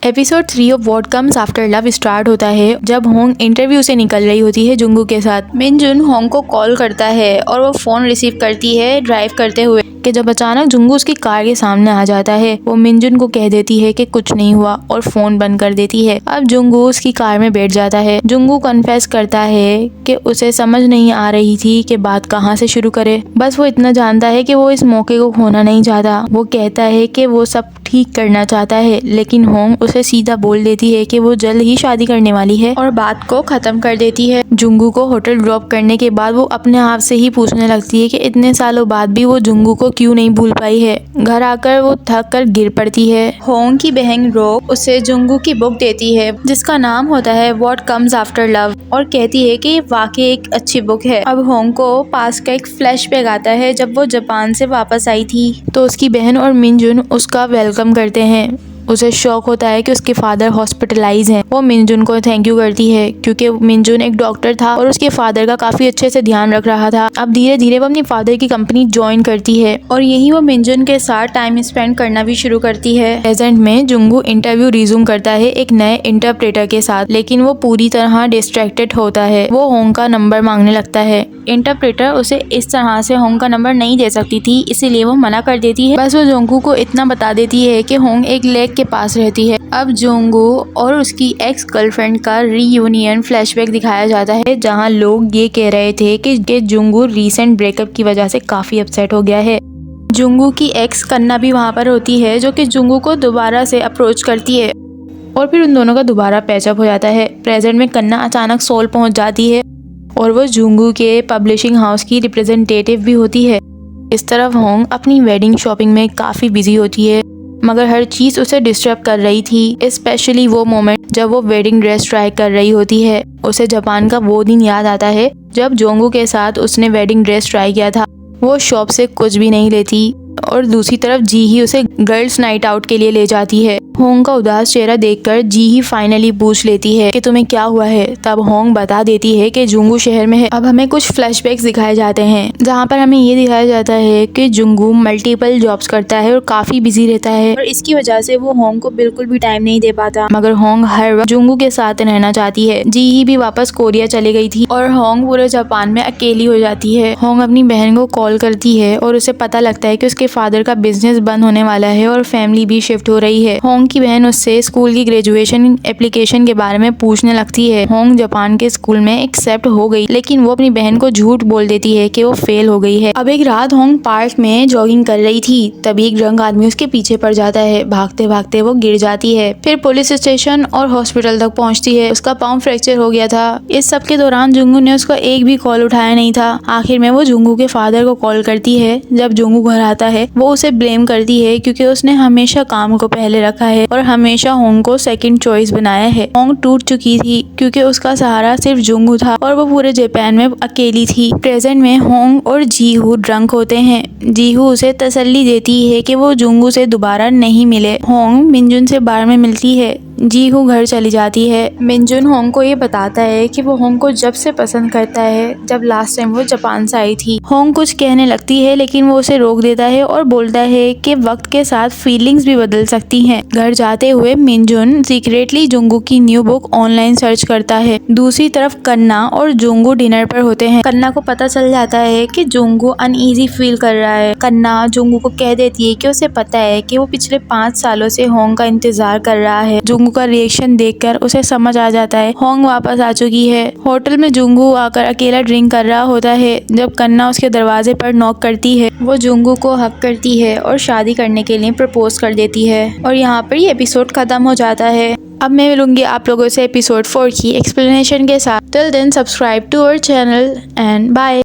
Episode 3 of what comes after love start होता है जब होंग इंटरव्यू से निकल रही होती है जुंगू के साथ। मिनजुन होंग को कॉल करता है और वो फोन रिसीव करती है ड्राइव करते हुए कि जब अचानक जुंगू उसकी कार के सामने आ जाता है। वो मिनजुन को कह देती है कि कुछ नहीं हुआ और फोन बंद कर देती है। अब जुंगू उसकी कार में बैठ जाता है। जुंगू कन्फेस करता है कि उसे समझ नहीं आ रही थी कि बात कहाँ से शुरू करे। बस वो इतना जानता है कि वो इस मौके को खोना नहीं चाहता। वो कहता है कि वो सब ठीक करना चाहता है, लेकिन होंग उसे सीधा बोल देती है कि वो जल्द ही शादी करने वाली है और बात को खत्म कर देती है। जुंगू को होटल ड्रॉप करने के बाद वो अपने आप से ही पूछने लगती है कि इतने सालों बाद भी वो जुंगू को क्यों नहीं भूल पाई है। घर आकर वो थक कर गिर पड़ती है। होंग की बहन रोक उसे जुंगू की बुक देती है जिसका नाम होता है व्हाट कम्स आफ्टर लव और कहती है कि ये वाकई एक अच्छी बुक है। अब होंग को पास का एक फ्लैशबैक आता है जब वो जापान से वापस आई थी तो उसकी बहन और मिनजुन उसका वेलकम करते हैं। उसे शौक होता है कि उसके फादर हॉस्पिटलाइज हैं। वो मिनजुन को थैंक यू करती है क्योंकि मिनजुन एक डॉक्टर था और उसके फादर का काफी अच्छे से ध्यान रख रहा था। अब धीरे धीरे वो अपनी फादर की कंपनी ज्वाइन करती है और यही वो मिनजुन के साथ टाइम स्पेंड करना भी शुरू करती है। प्रेजेंट में जुंगू इंटरव्यू रिज्यूम करता है एक नए इंटरप्रेटर के साथ, लेकिन वो पूरी तरह डिस्ट्रैक्टेड होता है। वो होंग का नंबर मांगने लगता है। इंटरप्रेटर उसे इस तरह से होंग का नंबर नहीं दे सकती थी, इसीलिए वो मना कर देती है। बस वो जुंगू को इतना बता देती है कि होंग एक लेक के पास रहती है। अब जुंगू और उसकी एक्स गर्लफ्रेंड का रीयूनियन फ्लैशबैक दिखाया जाता है जहां लोग ये कह रहे थे कि जुंगू रीसेंट ब्रेकअप की वजह से काफी अपसेट हो गया है। जुंगू की एक्स कन्ना भी वहां पर होती है जो कि जुंगू को दोबारा से अप्रोच करती है और फिर उन दोनों का दोबारा पैचअप हो जाता है। प्रेजेंट में कन्ना अचानक सोल पहुंच जाती है और वो जुंगू के पब्लिशिंग हाउस की रिप्रेजेंटेटिव भी होती है। इस तरफ होंग अपनी वेडिंग शॉपिंग में काफी बिजी होती है, मगर हर चीज उसे डिस्टर्ब कर रही थी, स्पेशली वो मोमेंट जब वो वेडिंग ड्रेस ट्राई कर रही होती है। उसे जापान का वो दिन याद आता है जब जुंगू के साथ उसने वेडिंग ड्रेस ट्राई किया था। वो शॉप से कुछ भी नहीं लेती और दूसरी तरफ जी ही उसे गर्ल्स नाइट आउट के लिए ले जाती है। होंग का उदास चेहरा देखकर जी ही फाइनली पूछ लेती है कि तुम्हें क्या हुआ है। तब होंग बता देती है कि जुंगू शहर में है। अब हमें कुछ फ्लैशबैक्स दिखाए जाते हैं जहाँ पर हमें ये दिखाया जाता है कि जुंगू मल्टीपल जॉब्स करता है और काफी बिजी रहता है और इसकी वजह से वो होंग को बिल्कुल भी टाइम नहीं दे पाता। मगर होंग हर वक्त जुंगू के साथ रहना चाहती है। जी ही भी वापस कोरिया चली गई थी और होंग पूरे जापान में अकेली हो जाती है। होंग अपनी बहन को कॉल करती है और उसे पता लगता है कि उसके फादर का बिजनेस बंद होने वाला है और फैमिली भी शिफ्ट हो रही है। होंग की बहन उससे स्कूल की ग्रेजुएशन एप्लीकेशन के बारे में पूछने लगती है। होंग जापान के स्कूल में एक्सेप्ट हो गई, लेकिन वो अपनी बहन को झूठ बोल देती है कि वो फेल हो गई है। अब एक रात होंग पार्क में जॉगिंग कर रही थी, तभी एक ड्रंक आदमी उसके पीछे पड़ जाता है। भागते भागते वो गिर जाती है, फिर पुलिस स्टेशन और हॉस्पिटल तक पहुंचती है। उसका पाँव फ्रैक्चर हो गया था। इस सब के दौरान जुंगू ने उसका एक भी कॉल उठाया नहीं था। आखिर में वो जुंगू के फादर को कॉल करती है। जब जुंगू घर आता है वो उसे ब्लेम करती है क्योंकि उसने हमेशा काम को पहले रखा है और हमेशा होंग को सेकंड चॉइस बनाया है। होंग टूट चुकी थी क्योंकि उसका सहारा सिर्फ जुंगू था और वो पूरे जापान में अकेली थी। प्रेजेंट में होंग और जीहू ड्रंक होते हैं। जीहू उसे तसल्ली देती है कि वो जुंगू से दोबारा नहीं मिले। होंग मिनजुन से बार में मिलती है। जीहू घर चली जाती है। मिनजुन होंग को ये बताता है कि वो होंग को जब से पसंद करता है जब लास्ट टाइम वो जापान से आई थी। होंग कुछ कहने लगती है लेकिन वो उसे रोक देता है और बोलता है कि वक्त के साथ फीलिंग्स भी बदल सकती हैं। घर जाते हुए मिनजुन सीक्रेटली जुंगू की न्यू बुक ऑनलाइन सर्च करता है। दूसरी तरफ कन्ना और जुंगू डिनर पर होते हैं। कन्ना को पता चल जाता है कि जुंगू अनईजी फील कर रहा है। कन्ना जुंगू को कह देती है कि उसे पता है कि वो पिछले 5 सालों से होंग का इंतजार कर रहा है। जुंगू का रिएक्शन देखकर उसे समझ आ जाता है होंग वापस आ चुकी है। होटल में जुंगू आकर अकेला ड्रिंक कर रहा होता है जब कन्ना उसके दरवाजे पर नॉक करती है। वो जुंगू को हक करती है और शादी करने के लिए प्रपोज कर देती है और यहाँ पर ये एपिसोड खत्म हो जाता है। अब मैं मिलूंगी आप लोगों से एपिसोड 4 की एक्सप्लेनेशन के साथ। Till then subscribe to our channel and bye.